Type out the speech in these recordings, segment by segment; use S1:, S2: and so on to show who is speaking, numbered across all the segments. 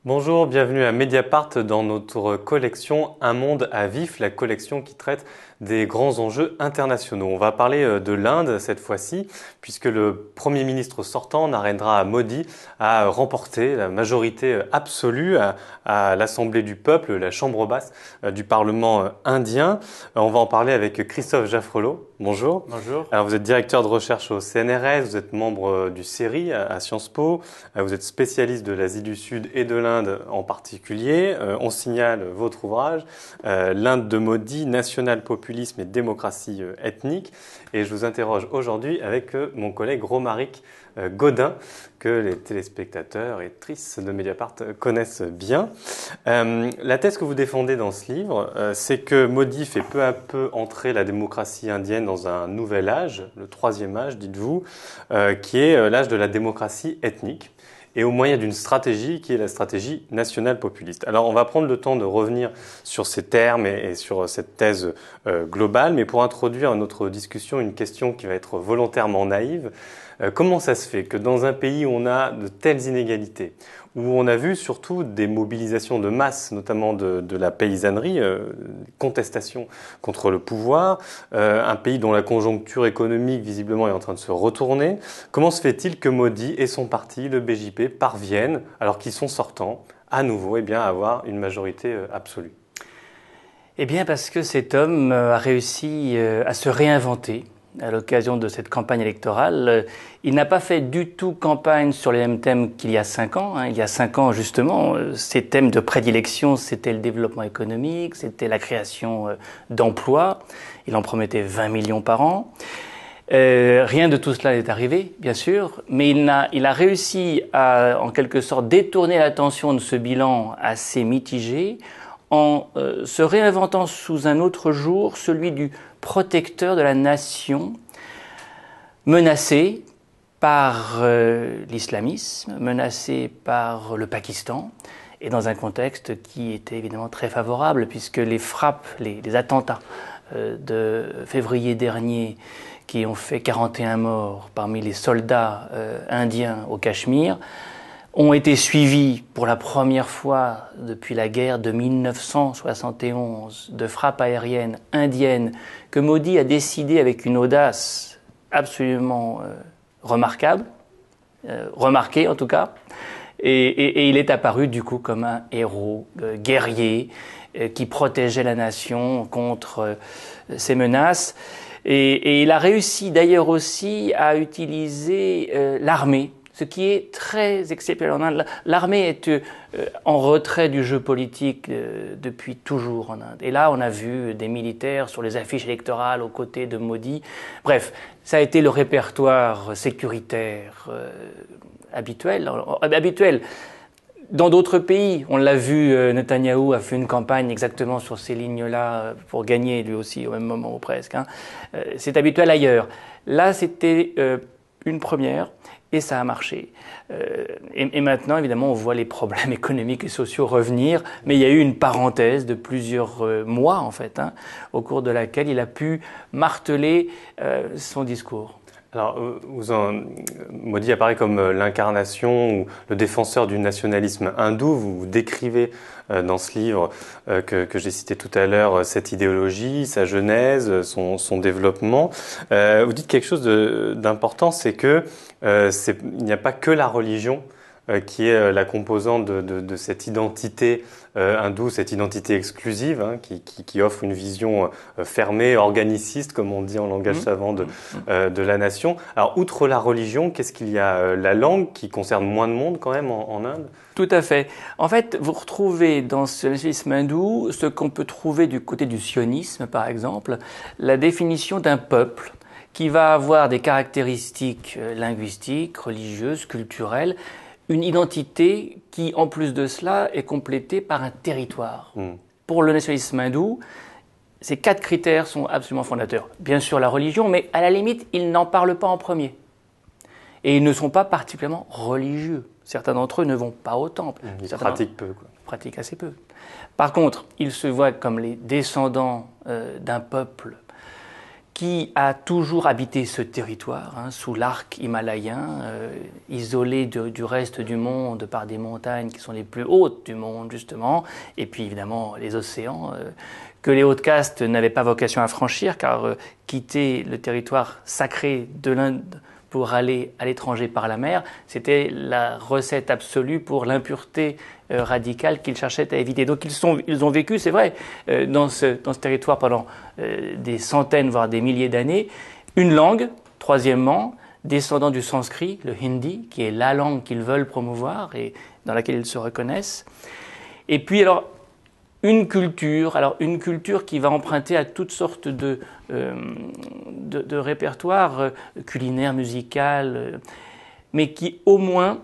S1: Bonjour, bienvenue à Mediapart dans notre collection Un monde à vif, la collection qui traite des grands enjeux internationaux. On va parler de l'Inde cette fois-ci, puisque le Premier ministre sortant, Narendra Modi, a remporté la majorité absolue à l'Assemblée du peuple, la chambre basse du Parlement indien. On va en parler avec Christophe Jaffrelot. Bonjour.
S2: Bonjour.
S1: Alors vous êtes directeur de recherche au CNRS, vous êtes membre du CERI à Sciences Po, vous êtes spécialiste de l'Asie du Sud et de l'Inde en particulier. On signale votre ouvrage, L'Inde de Modi, national populisme et démocratie ethnique. Et je vous interroge aujourd'hui avec mon collègue Romaric Gaudin, que les téléspectateurs et actrices de Mediapart connaissent bien. La thèse que vous défendez dans ce livre, c'est que Modi fait peu à peu entrer la démocratie indienne dans un nouvel âge, le troisième âge, dites-vous, qui est l'âge de la démocratie ethnique, et au moyen d'une stratégie qui est la stratégie nationale populiste. Alors on va prendre le temps de revenir sur ces termes et sur cette thèse globale, mais pour introduire à notre discussion une question qui va être volontairement naïve. Comment ça se fait que dans un pays où on a de telles inégalités, où on a vu surtout des mobilisations de masse, notamment de la paysannerie, contestation contre le pouvoir, un pays dont la conjoncture économique visiblement est en train de se retourner, comment se fait-il que Modi et son parti, le BJP, parviennent, alors qu'ils sont sortants, à nouveau à avoir une majorité absolue?
S2: Eh bien parce que cet homme a réussi à se réinventer à l'occasion de cette campagne électorale. Il n'a pas fait du tout campagne sur les mêmes thèmes qu'il y a 5 ans. Il y a 5 ans, justement, ses thèmes de prédilection, c'était le développement économique, c'était la création d'emplois. Il en promettait 20 millions par an. Rien de tout cela n'est arrivé, bien sûr, mais il a réussi à, en quelque sorte, détourner l'attention de ce bilan assez mitigé en se réinventant sous un autre jour, celui du protecteur de la nation menacée par l'islamisme, menacée par le Pakistan, et dans un contexte qui était évidemment très favorable, puisque les frappes, les attentats de février dernier, qui ont fait 41 morts parmi les soldats indiens au Cachemire, ont été suivis pour la première fois depuis la guerre de 1971 de frappes aériennes indiennes que Modi a décidé avec une audace absolument remarquable, remarquée en tout cas, et il est apparu du coup comme un héros guerrier qui protégeait la nation contre ces menaces. Et il a réussi d'ailleurs aussi à utiliser l'armée, ce qui est très exceptionnel en Inde. L'armée est en retrait du jeu politique depuis toujours en Inde. Et là, on a vu des militaires sur les affiches électorales aux côtés de Modi. Bref, ça a été le répertoire sécuritaire habituel. Dans d'autres pays, on l'a vu, Netanyahou a fait une campagne exactement sur ces lignes-là pour gagner lui aussi au même moment ou presque. C'est habituel ailleurs. Là, c'était une première et ça a marché. Et maintenant, évidemment, on voit les problèmes économiques et sociaux revenir, mais il y a eu une parenthèse de plusieurs mois, en fait, au cours de laquelle il a pu marteler son discours.
S1: Alors, Modi apparaît comme l'incarnation ou le défenseur du nationalisme hindou. Vous décrivez dans ce livre que j'ai cité tout à l'heure cette idéologie, sa genèse, son développement. Vous dites quelque chose d'important, c'est que il n'y a pas que la religion qui est la composante de cette identité hindoue, cette identité exclusive, qui offre une vision fermée, organiciste, comme on dit en langage savant de la nation. Alors, outre la religion, qu'est-ce qu'il y a? La langue, qui concerne moins de monde quand même en Inde?
S2: Tout à fait. En fait, vous retrouvez dans ce nationalisme hindou ce qu'on peut trouver du côté du sionisme, par exemple, la définition d'un peuple qui va avoir des caractéristiques linguistiques, religieuses, culturelles, une identité qui, en plus de cela, est complétée par un territoire. Pour le nationalisme hindou, ces 4 critères sont absolument fondateurs. Bien sûr, la religion, mais à la limite, ils n'en parlent pas en premier. Et ils ne sont pas particulièrement religieux. Certains d'entre eux ne vont pas au temple.
S1: Ils pratiquent peu, quoi.
S2: Ils pratiquent assez peu. Par contre, ils se voient comme les descendants d'un peuple qui a toujours habité ce territoire, sous l'arc himalayen, isolé du reste du monde par des montagnes qui sont les plus hautes du monde, justement, et puis évidemment les océans, que les hautes castes n'avaient pas vocation à franchir, car quitter le territoire sacré de l'Inde pour aller à l'étranger par la mer, c'était la recette absolue pour l'impureté radicale qu'ils cherchaient à éviter. Donc ils ont vécu, c'est vrai, dans ce territoire pendant des centaines, voire des milliers d'années. Une langue, troisièmement, descendant du sanskrit, le hindi, qui est la langue qu'ils veulent promouvoir et dans laquelle ils se reconnaissent. Et puis alors, une culture qui va emprunter à toutes sortes de répertoires culinaires, musicaux, mais qui au moins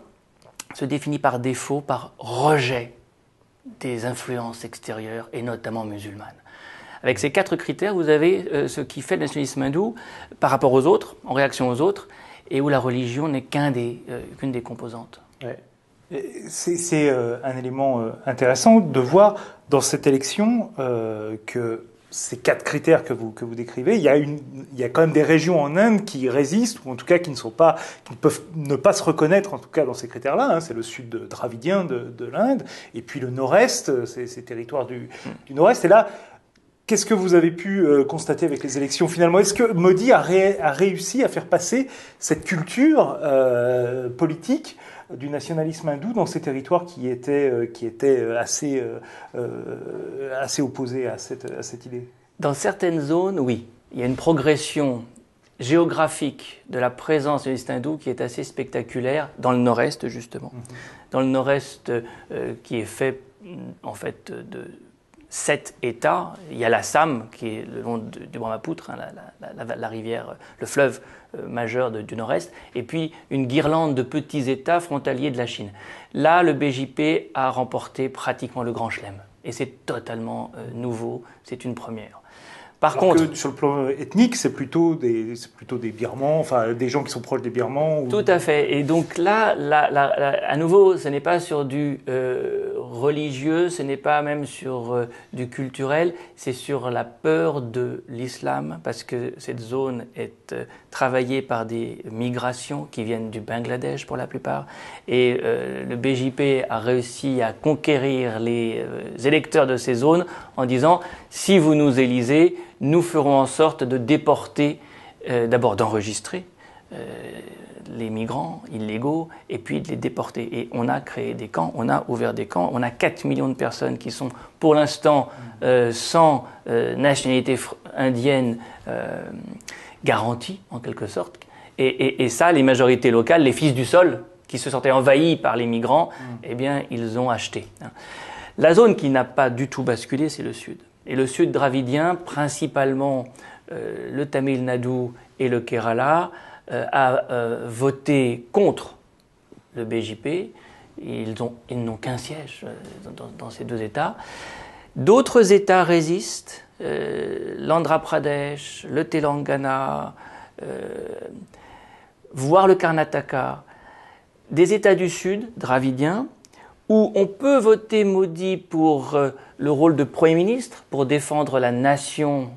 S2: se définit par défaut, par rejet des influences extérieures et notamment musulmanes. Avec ces 4 critères, vous avez ce qui fait le nationalisme hindou par rapport aux autres, en réaction aux autres, et où la religion n'est qu'une des composantes.
S3: Ouais. C'est un élément intéressant de voir dans cette élection que ces 4 critères que vous décrivez, il y a quand même des régions en Inde qui résistent, ou en tout cas qui ne peuvent ne pas se reconnaître, en tout cas dans ces critères-là. C'est le sud dravidien de l'Inde, et puis le nord-est, ces territoires du nord-est. Et là, qu'est-ce que vous avez pu constater avec les élections finalement? Est-ce que Modi a réussi à faire passer cette culture politique du nationalisme hindou dans ces territoires qui étaient assez opposés à cette idée?
S2: Dans certaines zones, oui. Il y a une progression géographique de la présence du nationalisme hindou qui est assez spectaculaire dans le nord-est, justement. Dans le nord-est, qui est fait, en fait, de 7 États. Il y a l'Assam, qui est le long du Brahmapoutre, la rivière, le fleuve majeur du nord-est, et puis une guirlande de petits États frontaliers de la Chine. Là, le BJP a remporté pratiquement le Grand Chelem. Et c'est totalement nouveau, c'est une première.
S3: Par contre, sur le plan ethnique, c'est plutôt des Birmans, enfin des gens qui sont proches des Birmans.
S2: Tout à fait. Et donc là, à nouveau, ce n'est pas sur du religieux, ce n'est pas même sur du culturel, c'est sur la peur de l'islam, parce que cette zone est travaillée par des migrations qui viennent du Bangladesh pour la plupart. Et le BJP a réussi à conquérir les électeurs de ces zones en disant « si vous nous élisez, nous ferons en sorte de déporter, d'abord d'enregistrer les migrants illégaux et puis de les déporter. » Et on a créé des camps, on a ouvert des camps, on a 4 millions de personnes qui sont pour l'instant sans nationalité indienne garantie en quelque sorte. Et ça, les majorités locales, les fils du sol, qui se sentaient envahis par les migrants, eh bien, ils ont acheté. La zone qui n'a pas du tout basculé, c'est le sud. Et le sud dravidien, principalement le Tamil Nadu et le Kerala, a voté contre le BJP. Ils n'ont qu'un siège dans ces 2 États. D'autres États résistent, l'Andhra Pradesh, le Telangana, voire le Karnataka, des États du sud dravidiens, où on peut voter Modi pour le rôle de Premier ministre, pour défendre la nation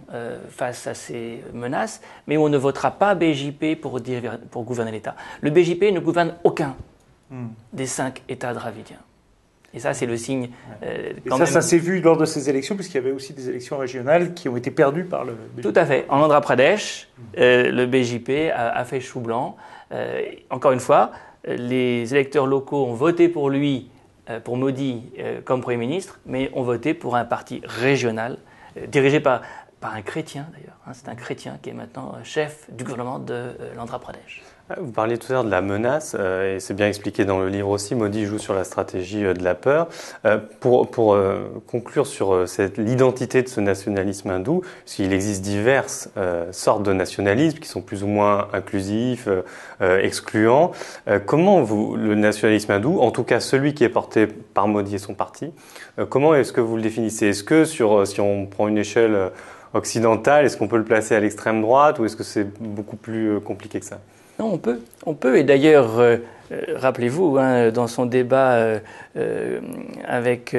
S2: face à ces menaces, mais où on ne votera pas BJP pour gouverner l'État. Le BJP ne gouverne aucun des 5 États dravidiens. Et ça, c'est le signe.
S3: Ça s'est vu lors de ces élections, puisqu'il y avait aussi des élections régionales qui ont été perdues par le BJP.
S2: Tout à fait. En Andhra Pradesh, le BJP a fait chou blanc. Encore une fois, les électeurs locaux ont voté pour lui, pour Modi, comme Premier ministre, mais ont voté pour un parti régional, dirigé par un chrétien d'ailleurs. C'est un chrétien qui est maintenant chef du gouvernement de l'Andhra Pradesh.
S1: Vous parliez tout à l'heure de la menace, et c'est bien expliqué dans le livre aussi. Modi joue sur la stratégie de la peur. Pour conclure sur l'identité de ce nationalisme hindou, puisqu'il existe diverses sortes de nationalisme qui sont plus ou moins inclusifs, excluants. Comment le nationalisme hindou, en tout cas celui qui est porté par Modi et son parti, comment est-ce que vous le définissez? Est-ce que si on prend une échelle occidentale, est-ce qu'on peut le placer à l'extrême droite ou est-ce que c'est beaucoup plus compliqué que ça?
S2: Non, on peut. Et d'ailleurs, rappelez-vous, hein, dans son débat avec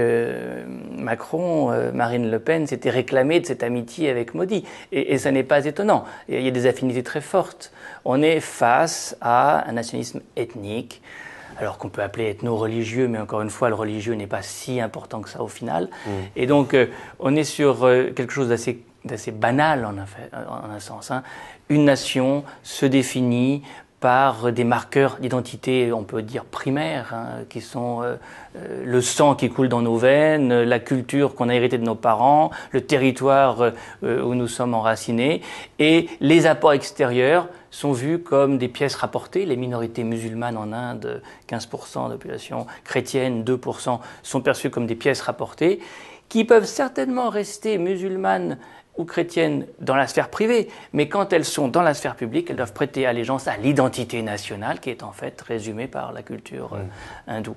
S2: Macron, Marine Le Pen s'était réclamée de cette amitié avec Modi. Et ça n'est pas étonnant. Il y a des affinités très fortes. On est face à un nationalisme ethnique, alors qu'on peut appeler ethno-religieux, mais encore une fois, le religieux n'est pas si important que ça au final. Et donc, on est sur quelque chose d'assez banal en un sens. Hein. Une nation se définit par des marqueurs d'identité, on peut dire primaires, hein, qui sont le sang qui coule dans nos veines, la culture qu'on a héritée de nos parents, le territoire où nous sommes enracinés, et les apports extérieurs sont vus comme des pièces rapportées. Les minorités musulmanes en Inde, 15% de la population chrétienne, 2%, sont perçues comme des pièces rapportées, qui peuvent certainement rester musulmanes ou chrétiennes dans la sphère privée, mais quand elles sont dans la sphère publique, elles doivent prêter allégeance à l'identité nationale qui est en fait résumée par la culture hindoue.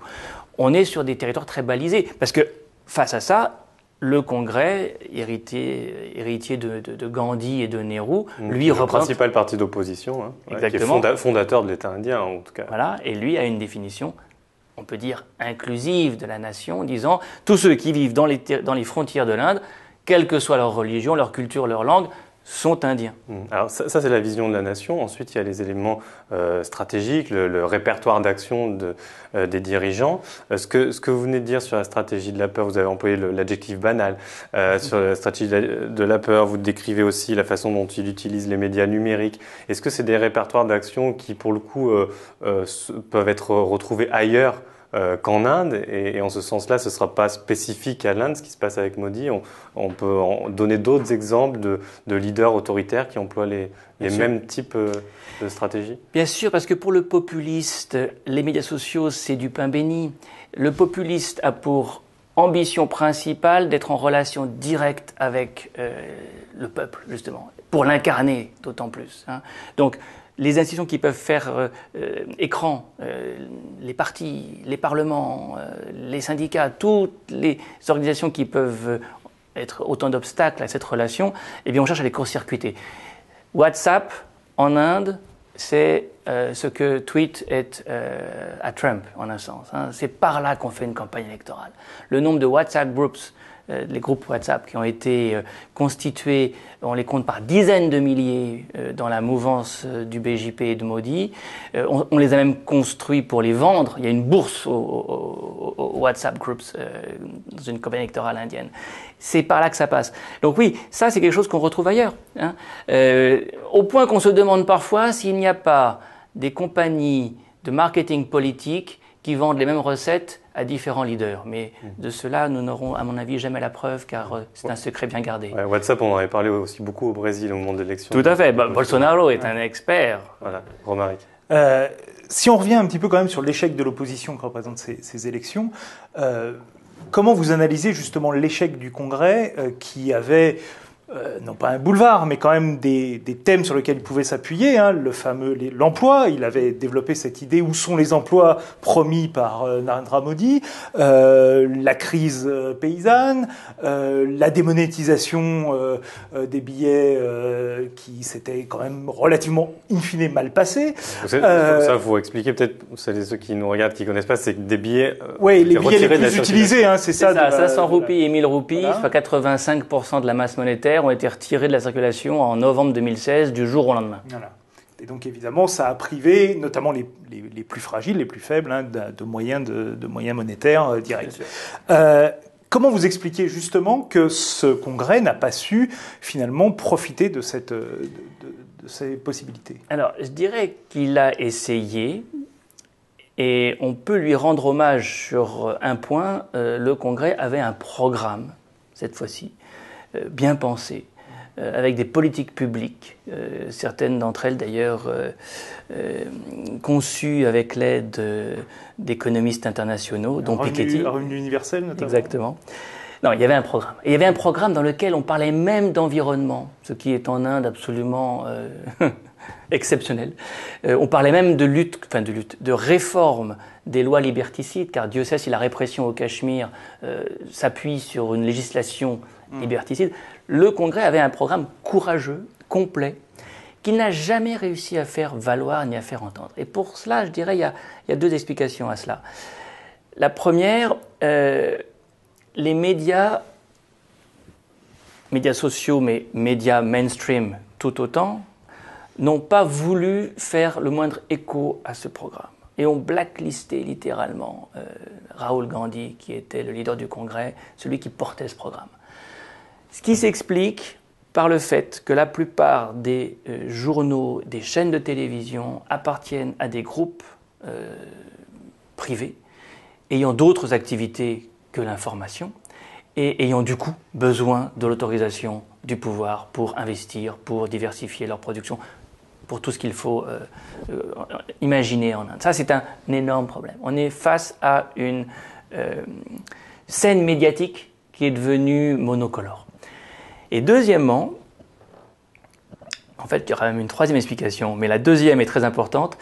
S2: On est sur des territoires très balisés, parce que face à ça, le Congrès, héritier de Gandhi et de Nehru, lui représente...
S1: Le principal parti d'opposition, hein, qui est fondateur de l'État indien en tout cas.
S2: Voilà, et lui a une définition, on peut dire, inclusive de la nation, disant tous ceux qui vivent dans les frontières de l'Inde, quelle que soit leur religion, leur culture, leur langue, sont indiens.
S1: Alors ça c'est la vision de la nation. Ensuite, il y a les éléments stratégiques, le répertoire d'action des dirigeants. Ce que vous venez de dire sur la stratégie de la peur, vous avez employé l'adjectif banal. Sur la stratégie de la peur, vous décrivez aussi la façon dont il utilise les médias numériques. Est-ce que c'est des répertoires d'action qui, pour le coup, peuvent être retrouvés ailleurs qu'en Inde, et en ce sens-là, ce ne sera pas spécifique à l'Inde, ce qui se passe avec Modi. On peut en donner d'autres exemples de leaders autoritaires qui emploient les mêmes types de stratégies.
S2: Bien sûr, parce que pour le populiste, les médias sociaux, c'est du pain béni. Le populiste a pour ambition principale d'être en relation directe avec le peuple, justement, pour l'incarner d'autant plus. Hein. Donc, les institutions qui peuvent faire écran, les partis, les parlements, les syndicats, toutes les organisations qui peuvent être autant d'obstacles à cette relation, eh bien on cherche à les court-circuiter. WhatsApp, en Inde, c'est ce que tweet est à Trump, en un sens. Hein. C'est par là qu'on fait une campagne électorale. Le nombre de WhatsApp groups, les groupes WhatsApp qui ont été constitués, on les compte par dizaines de milliers dans la mouvance du BJP et de Modi. On les a même construits pour les vendre. Il y a une bourse aux WhatsApp groups dans une campagne électorale indienne. C'est par là que ça passe. Donc oui, ça c'est quelque chose qu'on retrouve ailleurs. Hein. Au point qu'on se demande parfois s'il n'y a pas des compagnies de marketing politique qui vendent les mêmes recettes à différents leaders. Mais de cela, nous n'aurons, à mon avis, jamais la preuve, car c'est un secret bien gardé.
S1: Ouais, WhatsApp, on en avait parlé aussi beaucoup au Brésil au moment de l'élection.
S2: Tout à fait. Bolsonaro est un expert.
S1: Voilà, Romaric.
S3: Si on revient un petit peu quand même sur l'échec de l'opposition que représentent ces élections, comment vous analysez justement l'échec du Congrès qui avait... non pas un boulevard, mais quand même des thèmes sur lesquels il pouvait s'appuyer, hein, l'emploi. Il avait développé cette idée où sont les emplois promis par Narendra Modi, la crise paysanne, la démonétisation des billets qui s'était quand même relativement in fine mal passé.
S1: Ça, il faut expliquer peut-être, ceux qui nous regardent, qui ne connaissent pas, c'est que des billets...
S3: oui, les billets les plus utilisés, hein, c'est ça.
S2: 500 roupies et 1000 roupies, voilà. Soit 85% de la masse monétaire ont été retirés de la circulation en novembre 2016, du jour au lendemain.
S3: Voilà. Et donc évidemment, ça a privé notamment les plus fragiles, les plus faibles, hein, de moyens monétaires directs. Comment vous expliquez justement que ce congrès n'a pas su finalement profiter de ces possibilités?
S2: Alors, je dirais qu'il a essayé, et on peut lui rendre hommage sur un point. Le congrès avait un programme, cette fois-ci, bien pensé, avec des politiques publiques, certaines d'entre elles d'ailleurs conçues avec l'aide d'économistes internationaux, dont Piketty.
S3: Un revenu universel notamment.
S2: Exactement. Non, il y avait un programme. Et il y avait un programme dans lequel on parlait même d'environnement, ce qui est en Inde absolument exceptionnel. On parlait même de réforme des lois liberticides, car Dieu sait si la répression au Cachemire s'appuie sur une législation liberticide. Le Congrès avait un programme courageux, complet, qu'il n'a jamais réussi à faire valoir ni à faire entendre. Et pour cela, je dirais, il y a deux explications à cela. La première, les médias sociaux, mais médias mainstream tout autant, n'ont pas voulu faire le moindre écho à ce programme. Et ont blacklisté littéralement Rahul Gandhi, qui était le leader du Congrès, celui qui portait ce programme. Ce qui s'explique par le fait que la plupart des journaux, des chaînes de télévision appartiennent à des groupes privés, ayant d'autres activités que l'information, et ayant du coup besoin de l'autorisation du pouvoir pour investir, pour diversifier leur production, pour tout ce qu'il faut imaginer en Inde. Ça, c'est un énorme problème. On est face à une scène médiatique qui est devenue monocolore. Et deuxièmement, en fait, il y aura même une troisième explication, mais la deuxième est très importante,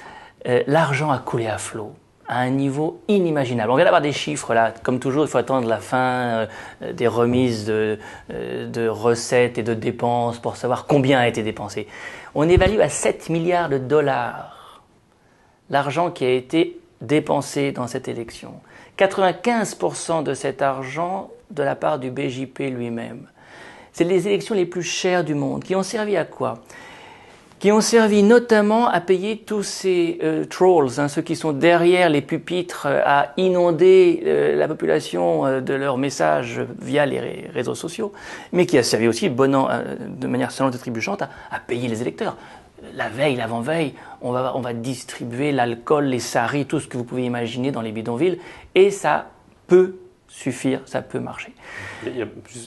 S2: l'argent a coulé à flot à un niveau inimaginable. On vient d'avoir des chiffres là, comme toujours, il faut attendre la fin des remises de recettes et de dépenses pour savoir combien a été dépensé. On évalue à 7 milliards de dollars l'argent qui a été dépensé dans cette élection. 95% de cet argent de la part du BJP lui-même. C'est les élections les plus chères du monde, qui ont servi à quoi ? Qui ont servi notamment à payer tous ces trolls, ceux qui sont derrière les pupitres, à inonder la population de leurs messages via les réseaux sociaux, mais qui a servi aussi, de manière sonnante et trébuchante, à payer les électeurs. La veille, l'avant-veille, on va distribuer l'alcool, les saris, tout ce que vous pouvez imaginer dans les bidonvilles, et ça peut suffire, ça peut marcher.
S1: Il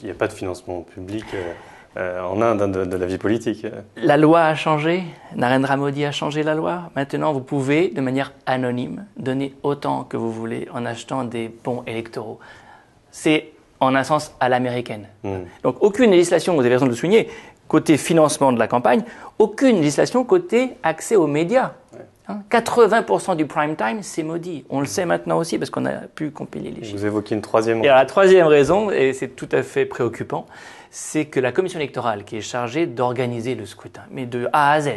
S1: n'y a pas de financement public en Inde de la vie politique.
S2: La loi a changé, Narendra Modi a changé la loi. Maintenant, vous pouvez, de manière anonyme, donner autant que vous voulez en achetant des bons électoraux. C'est, en un sens, à l'américaine. Donc, aucune législation, vous avez raison de le souligner, côté financement de la campagne, aucune législation côté accès aux médias. 80% du prime time, c'est Modi. On le sait maintenant aussi parce qu'on a pu compiler les chiffres.
S1: Vous évoquez une troisième raison.
S2: Et alors, la troisième raison, et c'est tout à fait préoccupant, c'est que la commission électorale qui est chargée d'organiser le scrutin, mais de A à Z,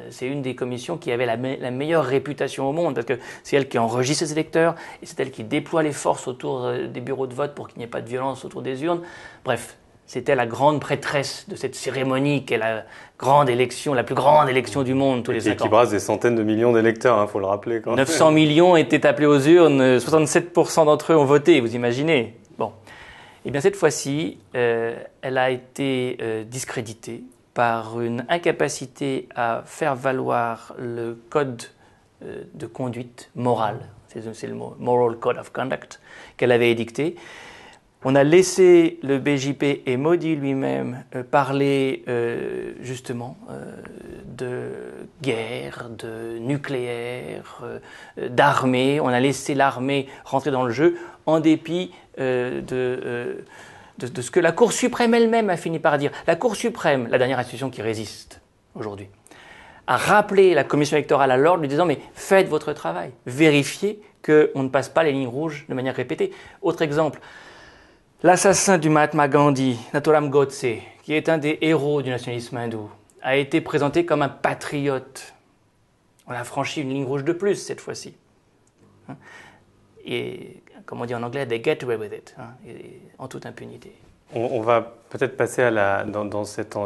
S2: c'est une des commissions qui avait la meilleure réputation au monde parce que c'est elle qui enregistre ses électeurs et c'est elle qui déploie les forces autour des bureaux de vote pour qu'il n'y ait pas de violence autour des urnes. Bref, c'était la grande prêtresse de cette cérémonie qui est la grande élection, la plus grande élection du monde tous les 5 ans.
S1: Qui brasse des centaines de millions d'électeurs, faut le rappeler. Quand
S2: 900 millions étaient appelés aux urnes, 67% d'entre eux ont voté, vous imaginez. Bon. Et bien cette fois-ci, elle a été discréditée par une incapacité à faire valoir le code de conduite morale, c'est le mot, Moral Code of Conduct, qu'elle avait édicté. On a laissé le BJP et Modi lui-même parler justement de guerre, de nucléaire, d'armée. On a laissé l'armée rentrer dans le jeu en dépit de ce que la Cour suprême elle-même a fini par dire. La Cour suprême, la dernière institution qui résiste aujourd'hui, a rappelé la commission électorale à l'ordre lui disant « mais faites votre travail, vérifiez qu'on ne passe pas les lignes rouges de manière répétée ». Autre exemple, l'assassin du Mahatma Gandhi, Nathuram Godse, qui est un des héros du nationalisme hindou, a été présenté comme un patriote. On a franchi une ligne rouge de plus cette fois-ci. Et, comme on dit en anglais, they get away with it, en toute impunité.
S1: On va peut-être passer dans cet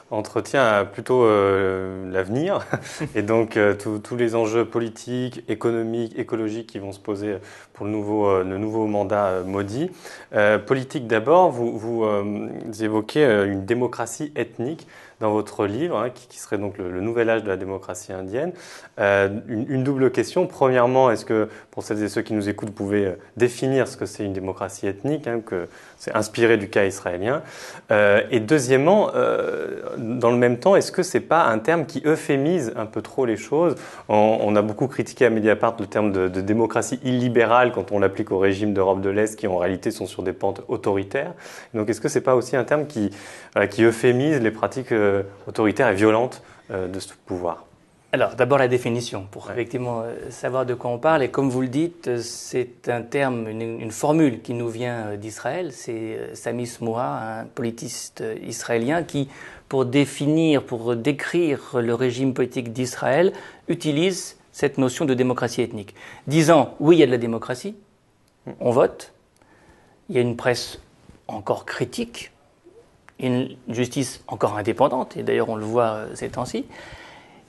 S1: entretien à plutôt l'avenir et donc tous les enjeux politiques, économiques, écologiques qui vont se poser pour le nouveau mandat Modi. Politique d'abord, vous évoquez une démocratie ethnique dans votre livre, qui serait donc le nouvel âge de la démocratie indienne. Une double question. Premièrement, est-ce que, pour celles et ceux qui nous écoutent, vous pouvez définir ce que c'est une démocratie ethnique, que c'est inspiré du cas israélien. Et deuxièmement, dans le même temps, est-ce que c'est pas un terme qui euphémise un peu trop les choses ? On a beaucoup critiqué à Mediapart le terme de démocratie illibérale quand on l'applique aux régimes d'Europe de l'Est qui en réalité sont sur des pentes autoritaires. Donc est-ce que c'est pas aussi un terme qui euphémise les pratiques autoritaires et violentes de ce pouvoir ?
S2: Alors, d'abord la définition, pour effectivement savoir de quoi on parle. Et comme vous le dites, c'est un terme, une formule qui nous vient d'Israël. C'est Sami Smoua, un politiste israélien qui, pour décrire le régime politique d'Israël, utilise cette notion de démocratie ethnique. Disant, oui, il y a de la démocratie, on vote, il y a une presse encore critique, une justice encore indépendante, et d'ailleurs on le voit ces temps-ci.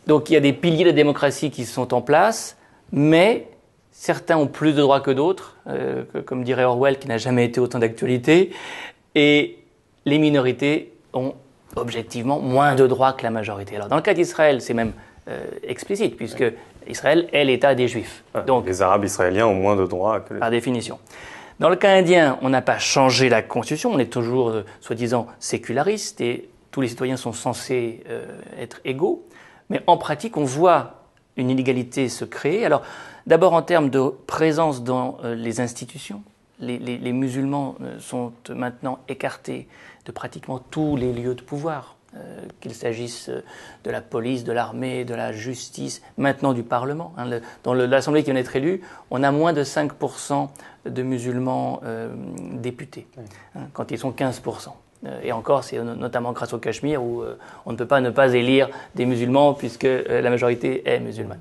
S2: Donc il y a des piliers de démocratie qui sont en place, mais certains ont plus de droits que d'autres, comme dirait Orwell, qui n'a jamais été autant d'actualité, et les minorités ont objectivement moins de droits que la majorité. Alors dans le cas d'Israël, c'est même explicite, puisque Israël est l'État des Juifs.
S1: Donc les Arabes israéliens ont moins de droits que les...
S2: Par définition. Dans le cas indien, on n'a pas changé la constitution, on est toujours soi-disant séculariste, et tous les citoyens sont censés être égaux. Mais en pratique, on voit une inégalité se créer. Alors, d'abord en termes de présence dans les institutions. Les musulmans sont maintenant écartés de pratiquement tous les lieux de pouvoir, qu'il s'agisse de la police, de l'armée, de la justice, maintenant du Parlement. Dans l'Assemblée qui vient d'être élue, on a moins de 5% de musulmans députés, quand ils sont 15%. Et encore, c'est notamment grâce au Cachemire où on ne peut pas ne pas élire des musulmans puisque la majorité est musulmane.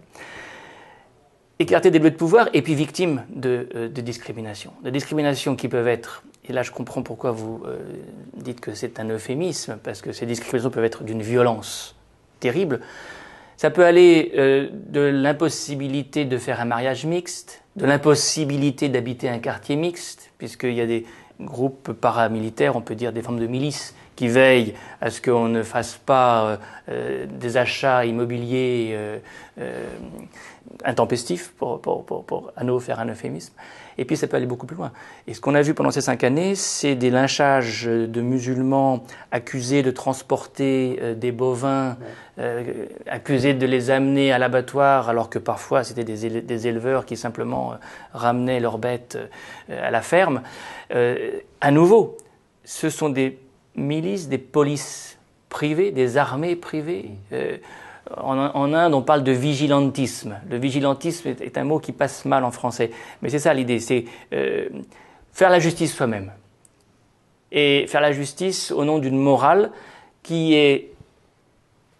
S2: Écarté des lieux de pouvoir et puis victime de discrimination. De discriminations qui peuvent être, et là je comprends pourquoi vous dites que c'est un euphémisme, parce que ces discriminations peuvent être d'une violence terrible. Ça peut aller de l'impossibilité de faire un mariage mixte, de l'impossibilité d'habiter un quartier mixte, puisqu'il y a des groupes paramilitaires, on peut dire des formes de milices, qui veillent à ce qu'on ne fasse pas des achats immobiliers intempestifs, pour à nouveau faire un euphémisme. Et puis ça peut aller beaucoup plus loin. Et ce qu'on a vu pendant ces 5 années, c'est des lynchages de musulmans accusés de transporter des bovins, accusés de les amener à l'abattoir, alors que parfois c'était des éleveurs qui simplement ramenaient leurs bêtes à la ferme. À nouveau, ce sont des milices, des polices privées, des armées privées. En Inde, on parle de vigilantisme. Le vigilantisme est un mot qui passe mal en français. Mais c'est ça l'idée, c'est faire la justice soi-même. Et faire la justice au nom d'une morale qui est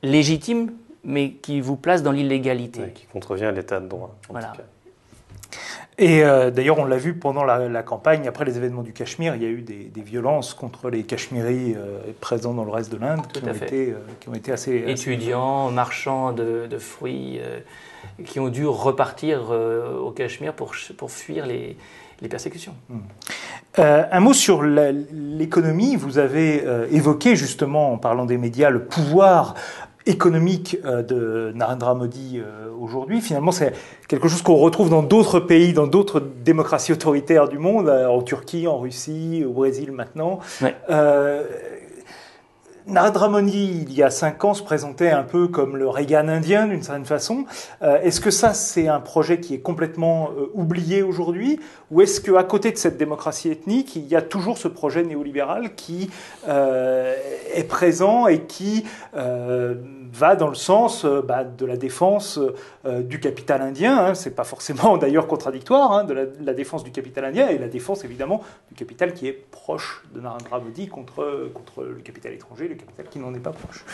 S2: légitime, mais qui vous place dans l'illégalité.
S1: Ouais, qui contrevient à l'état de droit.
S2: Voilà.
S1: En tout cas.
S3: Et d'ailleurs, on l'a vu pendant la campagne, après les événements du Cachemire, il y a eu des violences contre les Cachemiris présents dans le reste de l'Inde qui ont été assez...
S2: Étudiants, marchands de fruits, qui ont dû repartir au Cachemire pour fuir les persécutions.
S3: Un mot sur l'économie. Vous avez évoqué justement, en parlant des médias, le pouvoir économique de Narendra Modi aujourd'hui. Finalement, c'est quelque chose qu'on retrouve dans d'autres pays, dans d'autres démocraties autoritaires du monde, en Turquie, en Russie, au Brésil maintenant. Ouais. Narendra Modi, il y a 5 ans, se présentait un peu comme le Reagan indien, d'une certaine façon. Est-ce que ça, c'est un projet qui est complètement oublié aujourd'hui? Ou est-ce qu'à côté de cette démocratie ethnique, il y a toujours ce projet néolibéral qui est présent et qui va dans le sens de la défense du capital indien. C'est pas forcément d'ailleurs contradictoire, de la défense du capital indien et la défense évidemment du capital qui est proche de Narendra Modi contre le capital étranger, le capital qui n'en est pas proche.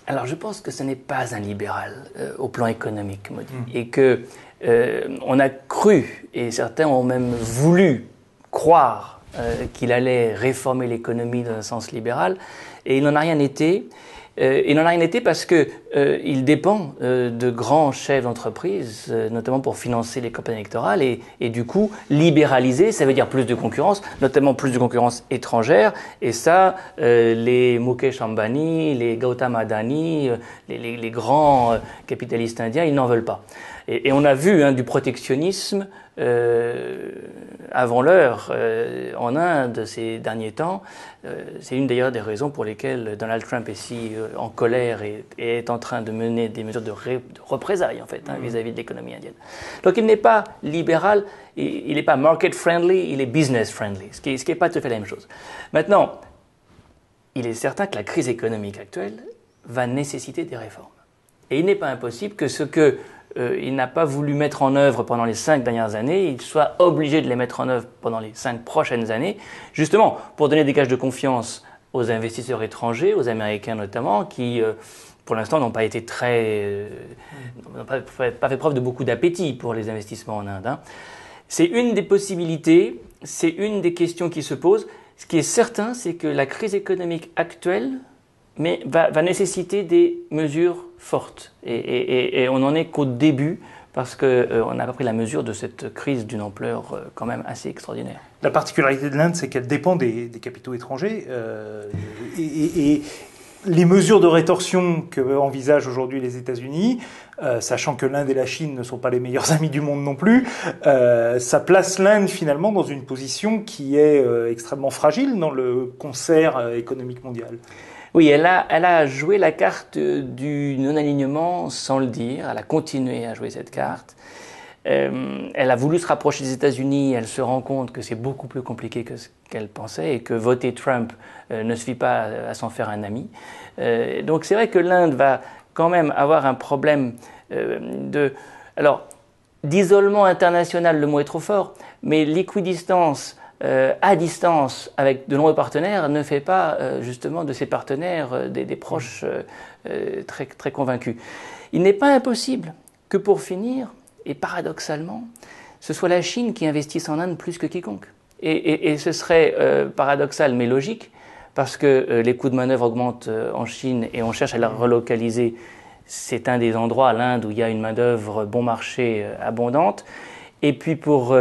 S2: Alors je pense que ce n'est pas un libéral au plan économique, Modi, et que on a cru, et certains ont même voulu croire qu'il allait réformer l'économie dans un sens libéral, et il n'en a rien été. Il n'en a rien été parce qu'il dépend de grands chefs d'entreprise, notamment pour financer les campagnes électorales, et du coup, libéraliser, ça veut dire plus de concurrence, notamment plus de concurrence étrangère, et ça, les Mukesh Ambani, les Gautam Adani, les grands capitalistes indiens, ils n'en veulent pas. Et on a vu du protectionnisme avant l'heure en Inde ces derniers temps. C'est une d'ailleurs des raisons pour lesquelles Donald Trump est si en colère et est en train de mener des mesures de représailles en fait vis-à-vis de l'économie indienne. Donc il n'est pas libéral, il n'est pas market friendly, il est business friendly, ce qui est pas tout à fait la même chose. Maintenant, il est certain que la crise économique actuelle va nécessiter des réformes. Et il n'est pas impossible que ce que il n'a pas voulu mettre en œuvre pendant les 5 dernières années, il soit obligé de les mettre en œuvre pendant les 5 prochaines années, justement pour donner des gages de confiance aux investisseurs étrangers, aux Américains notamment, qui pour l'instant n'ont pas été n'ont pas fait preuve de beaucoup d'appétit pour les investissements en Inde. Hein. C'est une des possibilités, c'est une des questions qui se posent. Ce qui est certain, c'est que la crise économique actuelle va nécessiter des mesures fortes. Et on n'en est qu'au début, parce qu'on n'a pas pris la mesure de cette crise d'une ampleur quand même assez extraordinaire.
S3: La particularité de l'Inde, c'est qu'elle dépend des capitaux étrangers. Et les mesures de rétorsion que envisagent aujourd'hui les États-Unis, sachant que l'Inde et la Chine ne sont pas les meilleurs amis du monde non plus, ça place l'Inde finalement dans une position qui est extrêmement fragile dans le concert économique mondial.
S2: Oui, elle a joué la carte du non-alignement sans le dire. Elle a continué à jouer cette carte. Elle a voulu se rapprocher des États-Unis. Elle se rend compte que c'est beaucoup plus compliqué que ce qu'elle pensait et que voter Trump ne suffit pas à s'en faire un ami. Donc c'est vrai que l'Inde va quand même avoir un problème d'isolement international, le mot est trop fort, mais l'équidistance à distance avec de nombreux partenaires ne fait pas justement de ses partenaires des proches très, très convaincus. Il n'est pas impossible que pour finir, et paradoxalement, ce soit la Chine qui investisse en Inde plus que quiconque. Et ce serait paradoxal mais logique, parce que les coûts de manœuvre augmentent en Chine et on cherche à la relocaliser. C'est un des endroits, l'Inde, où il y a une main-d'œuvre bon marché abondante. Et puis pour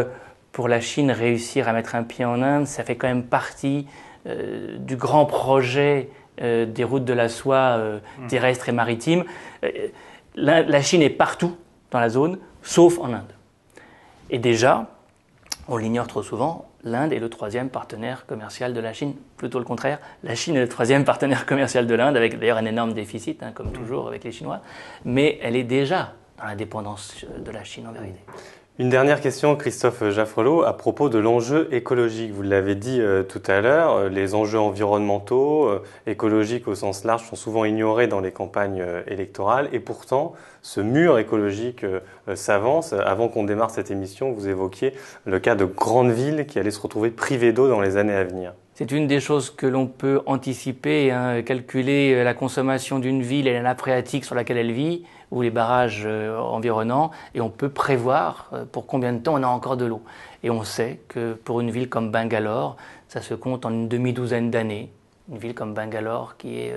S2: la Chine, réussir à mettre un pied en Inde, ça fait quand même partie du grand projet des routes de la soie terrestres et maritimes. La Chine est partout dans la zone, sauf en Inde. Et déjà, on l'ignore trop souvent, l'Inde est le 3e partenaire commercial de la Chine. Plutôt le contraire, la Chine est le 3e partenaire commercial de l'Inde, avec d'ailleurs un énorme déficit, comme toujours avec les Chinois. Mais elle est déjà dans la dépendance de la Chine en vérité.
S1: Une dernière question, Christophe Jaffrelot, à propos de l'enjeu écologique. Vous l'avez dit tout à l'heure, les enjeux environnementaux, écologiques au sens large, sont souvent ignorés dans les campagnes électorales. Et pourtant, ce mur écologique s'avance. Avant qu'on démarre cette émission, vous évoquiez le cas de grandes villes qui allaient se retrouver privées d'eau dans les années à venir.
S2: C'est une des choses que l'on peut anticiper, calculer la consommation d'une ville et la nappe phréatique sur laquelle elle vit, ou les barrages environnants, et on peut prévoir pour combien de temps on a encore de l'eau. Et on sait que pour une ville comme Bangalore, ça se compte en une demi-douzaine d'années. Une ville comme Bangalore qui est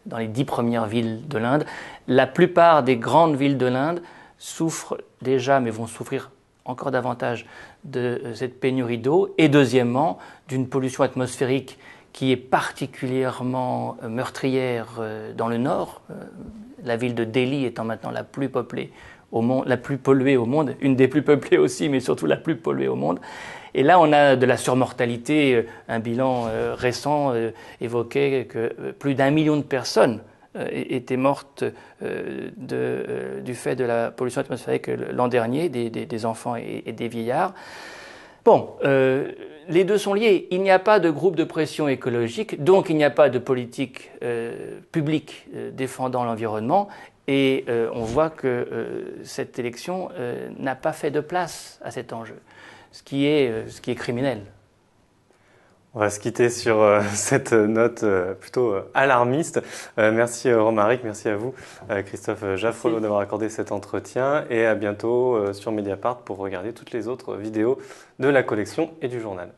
S2: dans les 10 premières villes de l'Inde. La plupart des grandes villes de l'Inde souffrent déjà, mais vont souffrir encore davantage de cette pénurie d'eau, et deuxièmement, d'une pollution atmosphérique qui est particulièrement meurtrière dans le nord. La ville de Delhi étant maintenant la plus peuplée au monde, la plus polluée au monde, une des plus peuplées aussi, mais surtout la plus polluée au monde. Et là, on a de la surmortalité. Un bilan récent évoquait que plus d'1 million de personnes étaient mortes du fait de la pollution atmosphérique l'an dernier, des enfants et des vieillards. Bon, les deux sont liés. Il n'y a pas de groupe de pression écologique, donc il n'y a pas de politique publique défendant l'environnement. Et on voit que cette élection n'a pas fait de place à cet enjeu, ce qui est criminel.
S1: On va se quitter sur cette note plutôt alarmiste. Merci Romaric, merci à vous Christophe Jaffrelot d'avoir accordé cet entretien, et à bientôt sur Mediapart pour regarder toutes les autres vidéos de la collection et du journal.